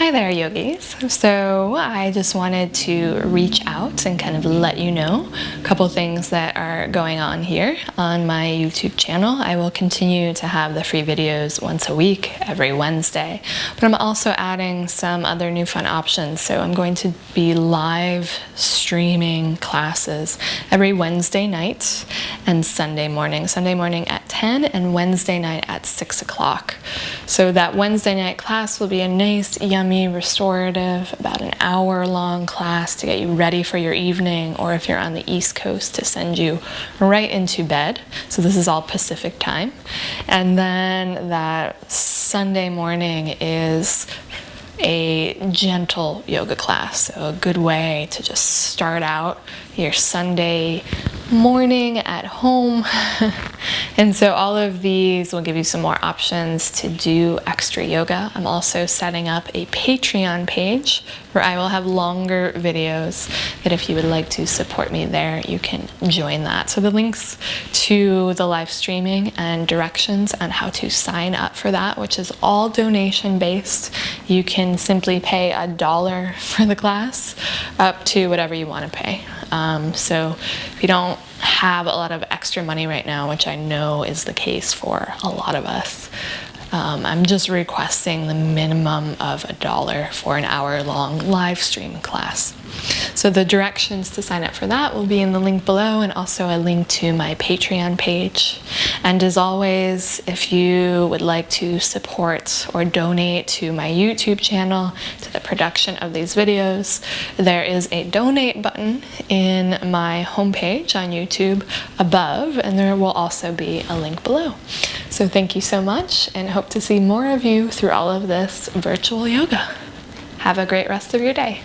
Hi there, yogis. So I just wanted to reach out and kind of let you know a couple things that are going on here on my YouTube channel. I will continue to have the free videos once a week, every Wednesday, but I'm also adding some other new fun options. So I'm going to be live streaming classes every Wednesday night and Sunday morning. Sunday morning at 10 and Wednesday night at 6 o'clock. So that Wednesday night class will be a nice, yummy, restorative, about an hour-long class to get you ready for your evening, or if you're on the East Coast, to send you right into bed. So this is all Pacific time. And then that Sunday morning is a gentle yoga class, so a good way to just start out your Sunday morning at home. And so all of these will give you some more options to do extra yoga. I'm also setting up a Patreon page where I will have longer videos that if you would like to support me there, you can join that. So the links to the live streaming and directions on how to sign up for that, which is all donation based. You can simply pay $1 for the class up to whatever you want to pay. So if you don't have a lot of extra money right now, which I know is the case for a lot of us, I'm just requesting the minimum of $1 for an hour-long live stream class. So the directions to sign up for that will be in the link below, and also a link to my Patreon page. And as always, if you would like to support or donate to my YouTube channel, to the production of these videos, there is a donate button in my homepage on YouTube above, and there will also be a link below. So thank you so much, and hope to see more of you through all of this virtual yoga. Have a great rest of your day.